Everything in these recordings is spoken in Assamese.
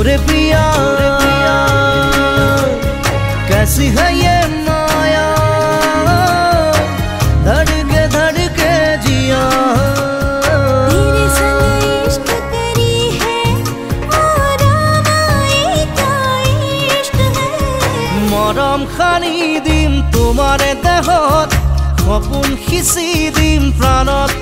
ओरे पिया कैसी है ये माया धड़के जिया तेरे संग इश्क करी है और आए क्या इश्क है मरम खानी दिम तुम्हारे देहत सपन खिची दिम प्राणत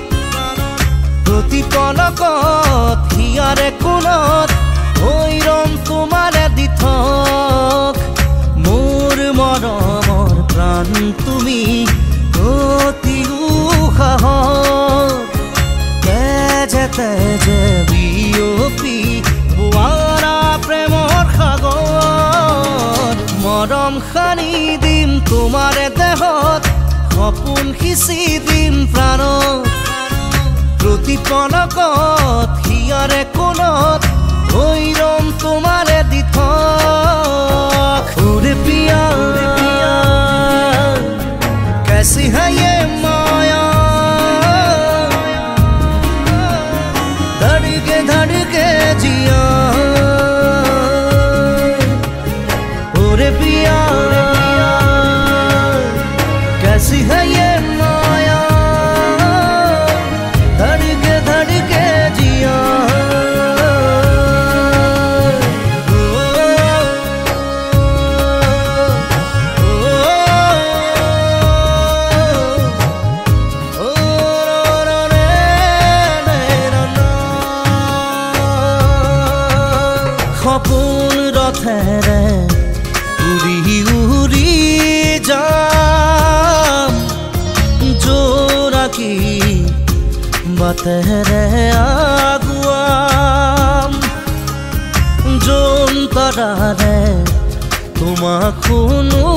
प्रतिपलकत हियारे कोणत भैरम तुम्हारे दिथक मोर मरमर प्राण तुमी अति उसाहत तेजे तेजे बियपी बुआरा प्रेमर सागर मरम खानी दिम तुम्हारे देहत सपन खिची दिम प्राणत प्रतिपलकत हियारे कोणत भैरम तुम्हारे दिथक ओरे पिया कैसी है ये माया धड़के जिया ओरे पिया कैसी है ये माया धड़के जिया সপোন ৰথেৰে উৰি উৰি যাম জোৰাকী বাটেৰে আগুৱাম যন্তৰাৰে তোমাক শুনো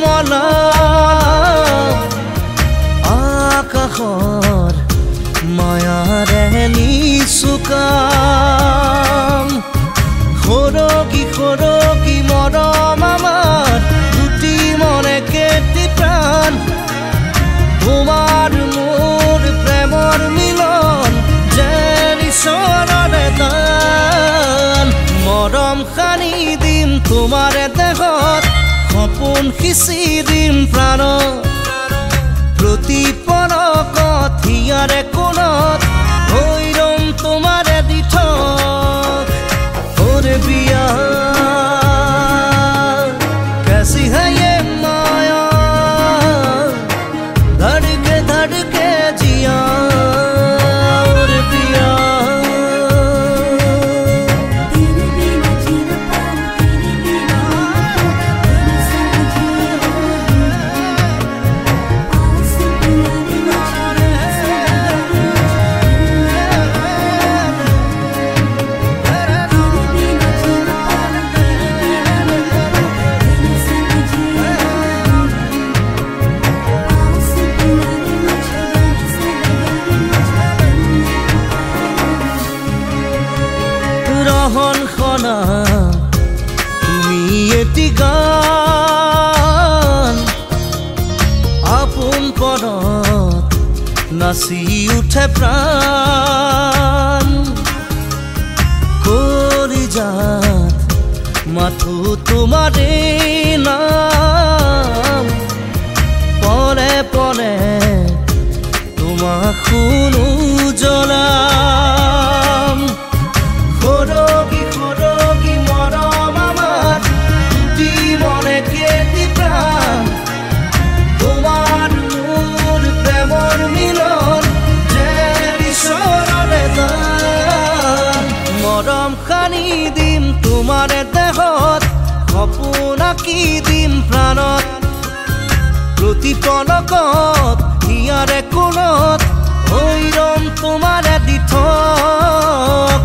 মলাম আকাশৰ মায়াৰে নিচুকাম খৰকি মৰম আমাৰ দুটি মনে কেটি প্ৰাণ তোমাৰ মোৰ প্ৰেমৰ মিলন যেন ঈশ্বৰৰে দান মৰম সানি দিম তোমাৰে দেহত সপোন সিঁচি দিম প্ৰাণত প্ৰতিপলকত হিয়াৰে কোণত ভৈৰম তোমাৰে দিথক ओरे पिया कैसी है ये माया धड़के जिया ओरे पिया तेरे बिना जीना पाऊं तेरे बिना तेरे संग जिया पास बुलाने मुझे रहन खना তুমি এটি গান আপোন পদত নাচি উঠে প্ৰাণ কলিজাত মাথো তোমাৰে নাম পলে পলে তোমাক শুনো জ্বলাম খৰকি মৰম আমাৰ দুটি মনে কেটি প্ৰাণ তোমাৰ মোৰ প্ৰেমৰ মিলন যেন ঈশ্বৰৰে দান মৰম সানি দিম তোমাৰে দেহত সপোন আঁকি দিম প্ৰাণত প্ৰতিপলকত হিয়াৰে কোণত ভৈৰম তোমাৰে দিথক